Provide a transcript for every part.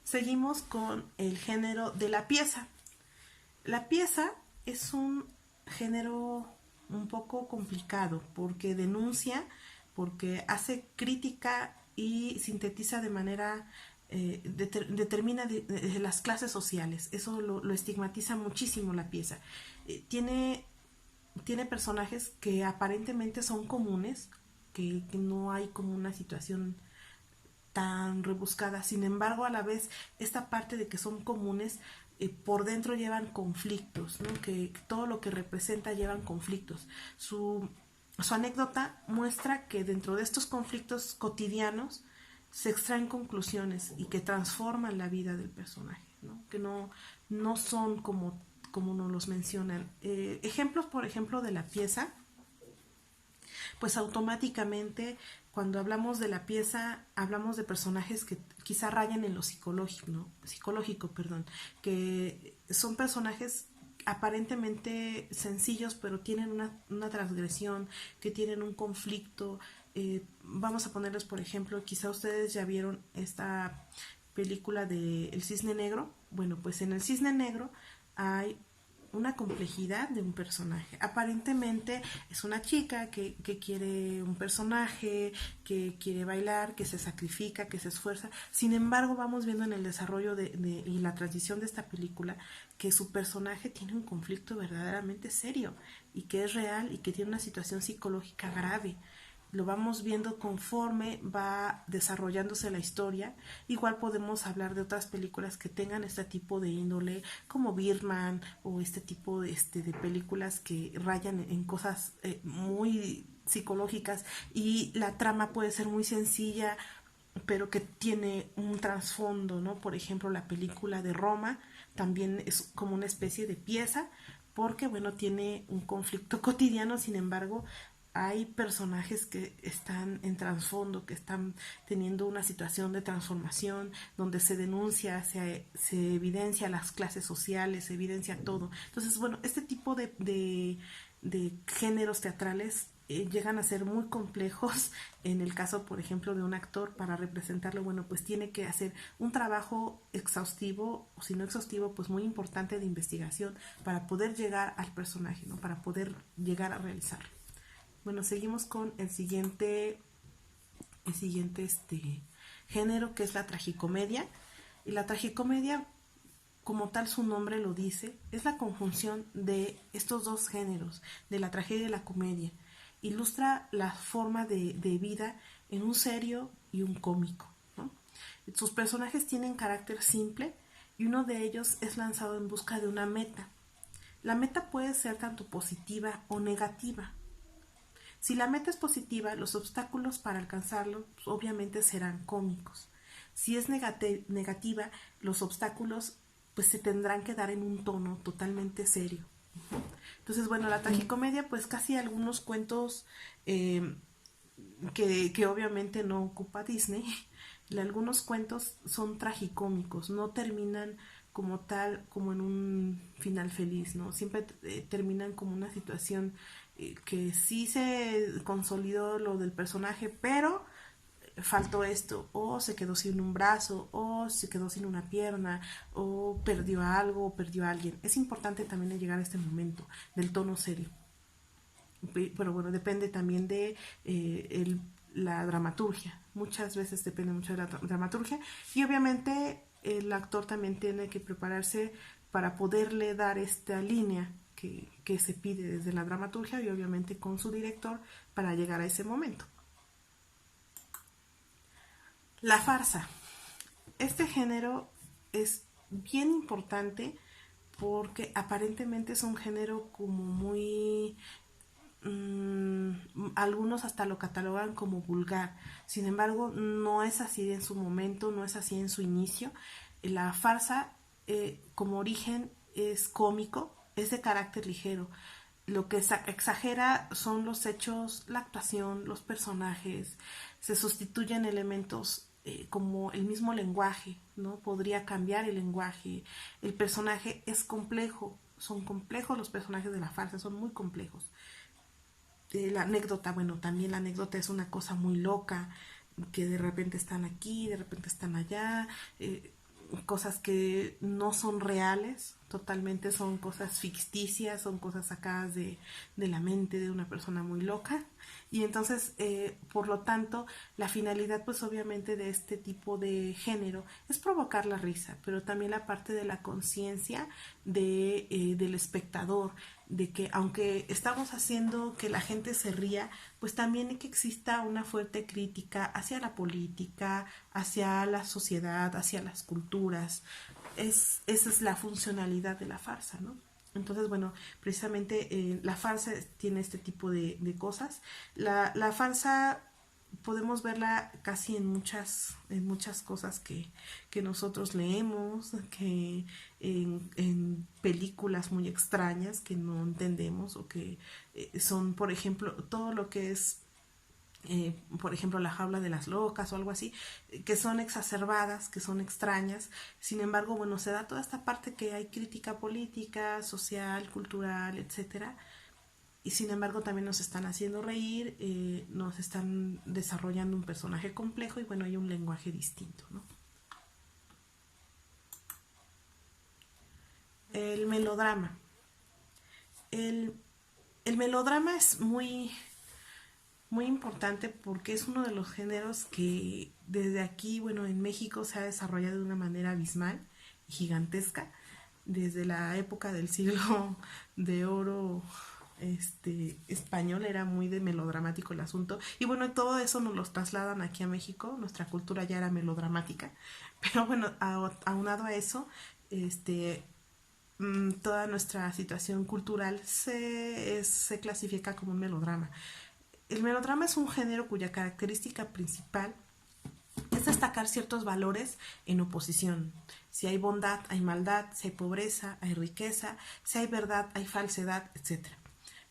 Seguimos con el género de la pieza. La pieza es un género un poco complicado porque denuncia, porque hace crítica y sintetiza de manera, determina las clases sociales. Eso lo estigmatiza muchísimo la pieza. Tiene personajes que aparentemente son comunes, que no hay como una situación tan rebuscada. Sin embargo, a la vez, esta parte de que son comunes, por dentro llevan conflictos, ¿no? Que todo lo que representa llevan conflictos. Su anécdota muestra que dentro de estos conflictos cotidianos se extraen conclusiones y que transforman la vida del personaje, ¿no? Que no son como nos los mencionan. Ejemplos, por ejemplo, de la pieza, pues automáticamente cuando hablamos de la pieza hablamos de personajes que quizá rayan en lo psicológico, ¿no? Psicológico, perdón, que son personajes aparentemente sencillos pero tienen una transgresión, que tienen un conflicto. Vamos a ponerles por ejemplo, quizá ustedes ya vieron esta película de El Cisne Negro. Bueno, pues en El Cisne Negro hay una complejidad de un personaje. Aparentemente es una chica que quiere un personaje, que quiere bailar, que se sacrifica, que se esfuerza. Sin embargo, vamos viendo en el desarrollo y la transición de esta película que su personaje tiene un conflicto verdaderamente serio y que es real y que tiene una situación psicológica grave. Lo vamos viendo conforme va desarrollándose la historia. Igual podemos hablar de otras películas que tengan este tipo de índole, como Birdman o este tipo de películas que rayan en cosas muy psicológicas y la trama puede ser muy sencilla pero que tiene un trasfondo, ¿no? Por ejemplo, la película de Roma también es como una especie de pieza porque, bueno, tiene un conflicto cotidiano. Sin embargo, hay personajes que están en trasfondo, que están teniendo una situación de transformación, donde se denuncia, se evidencia las clases sociales, se evidencia todo. Entonces, bueno, este tipo de géneros teatrales llegan a ser muy complejos. En el caso, por ejemplo, de un actor, para representarlo, bueno, pues tiene que hacer un trabajo exhaustivo, o si no exhaustivo, pues muy importante de investigación para poder llegar al personaje, ¿no? Para poder llegar a realizarlo. Bueno, seguimos con el siguiente género, que es la tragicomedia. Y la tragicomedia, como tal su nombre lo dice, es la conjunción de estos dos géneros, de la tragedia y la comedia. Ilustra la forma de vida en un serio y un cómico, ¿no? Sus personajes tienen carácter simple y uno de ellos es lanzado en busca de una meta. La meta puede ser tanto positiva o negativa. Si la meta es positiva, los obstáculos para alcanzarlo pues, obviamente serán cómicos. Si es negativa, los obstáculos pues se tendrán que dar en un tono totalmente serio. Entonces, bueno, la tragicomedia, pues casi algunos cuentos que obviamente no ocupa Disney, algunos cuentos son tragicómicos, no terminan como tal, como en un final feliz, ¿no? Siempre terminan como una situación que sí se consolidó lo del personaje, pero faltó esto, o se quedó sin un brazo, o se quedó sin una pierna, o perdió algo, o perdió a alguien. Es importante también llegar a este momento del tono serio. Pero bueno, depende también de la dramaturgia. Muchas veces depende mucho de la dramaturgia y obviamente el actor también tiene que prepararse para poderle dar esta línea que se pide desde la dramaturgia y obviamente con su director para llegar a ese momento. La farsa. Este género es bien importante porque aparentemente es un género como muy algunos hasta lo catalogan como vulgar. Sin embargo, no es así en su momento, no es así en su inicio. La farsa, como origen, es cómico, es de carácter ligero. Lo que exagera son los hechos, la actuación, los personajes. Se sustituyen elementos como el mismo lenguaje, ¿no? Podría cambiar el lenguaje. El personaje es complejo, son complejos los personajes de la farsa, son muy complejos. La anécdota, bueno, también la anécdota es una cosa muy loca, que de repente están aquí, de repente están allá. cosas que no son reales, totalmente son cosas ficticias, son cosas sacadas de la mente de una persona muy loca. Y entonces, por lo tanto, la finalidad pues obviamente de este tipo de género es provocar la risa, pero también la parte de la conciencia del espectador, de que aunque estamos haciendo que la gente se ría, pues también que exista una fuerte crítica hacia la política, hacia la sociedad, hacia las culturas. Esa es la funcionalidad de la farsa, ¿no? Entonces, bueno, precisamente la farsa tiene este tipo de cosas. La farsa podemos verla casi en muchas cosas que nosotros leemos, que en películas muy extrañas que no entendemos o que son, por ejemplo, todo lo que es por ejemplo, la jaula de las locas o algo así, que son exacerbadas, que son extrañas. Sin embargo, bueno, se da toda esta parte que hay crítica política, social, cultural, etcétera. Y sin embargo también nos están haciendo reír, nos están desarrollando un personaje complejo y bueno, hay un lenguaje distinto, ¿no? El melodrama. El, el melodrama es muy importante porque es uno de los géneros que desde aquí, bueno, en México se ha desarrollado de una manera abismal y gigantesca. Desde la época del siglo de oro español era muy de melodramático el asunto. Y bueno, todo eso nos lo trasladan aquí a México, nuestra cultura ya era melodramática. Pero bueno, aunado a eso, este, toda nuestra situación cultural se clasifica como un melodrama. El melodrama es un género cuya característica principal es destacar ciertos valores en oposición. Si hay bondad, hay maldad, si hay pobreza, hay riqueza, si hay verdad, hay falsedad, etcétera.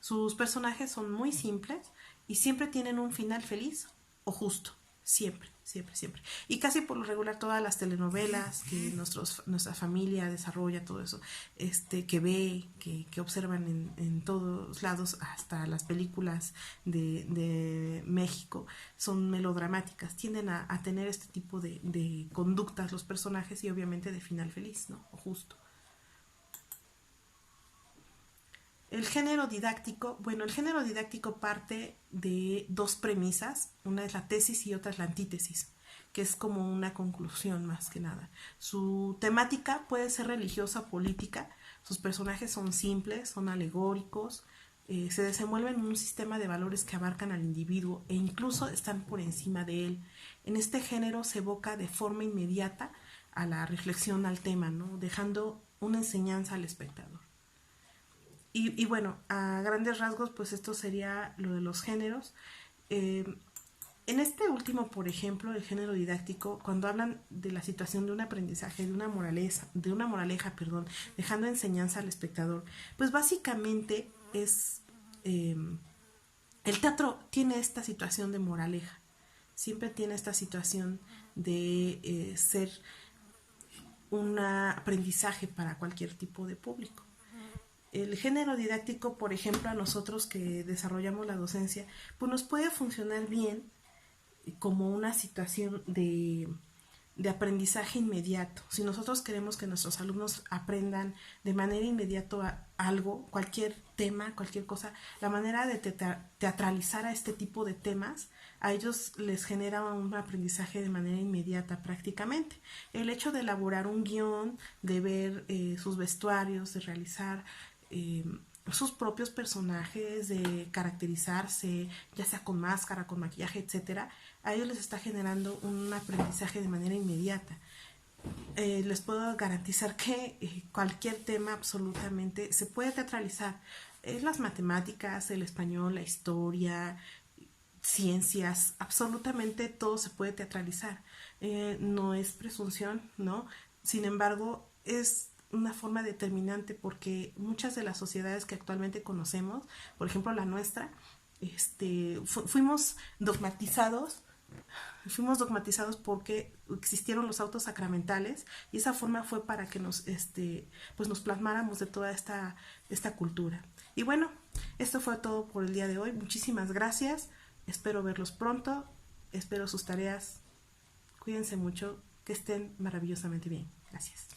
Sus personajes son muy simples y siempre tienen un final feliz o justo. Siempre, siempre, siempre. Y casi por lo regular todas las telenovelas que nuestra familia desarrolla, todo eso, que ve, que observan en todos lados, hasta las películas de México, son melodramáticas, tienden a tener este tipo de conductas los personajes y obviamente de final feliz, ¿no? O justo. El género didáctico, bueno, el género didáctico parte de dos premisas, una es la tesis y otra es la antítesis, que es como una conclusión más que nada. Su temática puede ser religiosa o política, sus personajes son simples, son alegóricos, se desenvuelven en un sistema de valores que abarcan al individuo e incluso están por encima de él. En este género se evoca de forma inmediata a la reflexión al tema, ¿no? Dejando una enseñanza al espectador. Y bueno, a grandes rasgos, pues esto sería lo de los géneros. Eh, en este último, por ejemplo, el género didáctico, cuando hablan de la situación de un aprendizaje, de una moraleja, perdón, dejando enseñanza al espectador, pues básicamente es el teatro tiene esta situación de moraleja, siempre tiene esta situación de ser un aprendizaje para cualquier tipo de público. El género didáctico, por ejemplo, a nosotros que desarrollamos la docencia, pues nos puede funcionar bien como una situación de aprendizaje inmediato. Si nosotros queremos que nuestros alumnos aprendan de manera inmediata algo, cualquier tema, cualquier cosa, la manera de teatralizar a este tipo de temas, a ellos les genera un aprendizaje de manera inmediata prácticamente. El hecho de elaborar un guión, de ver sus vestuarios, de realizar eh, sus propios personajes, de caracterizarse, ya sea con máscara, con maquillaje, etcétera, a ellos les está generando un aprendizaje de manera inmediata. Les puedo garantizar que cualquier tema absolutamente se puede teatralizar. Las matemáticas, el español, la historia, ciencias, absolutamente todo se puede teatralizar. No es presunción, ¿no? Sin embargo, es una forma determinante porque muchas de las sociedades que actualmente conocemos, por ejemplo la nuestra, fuimos dogmatizados. Fuimos dogmatizados porque existieron los autos sacramentales y esa forma fue para que pues nos plasmáramos de toda esta cultura. Y bueno, esto fue todo por el día de hoy. Muchísimas gracias. Espero verlos pronto. Espero sus tareas. Cuídense mucho. Que estén maravillosamente bien. Gracias.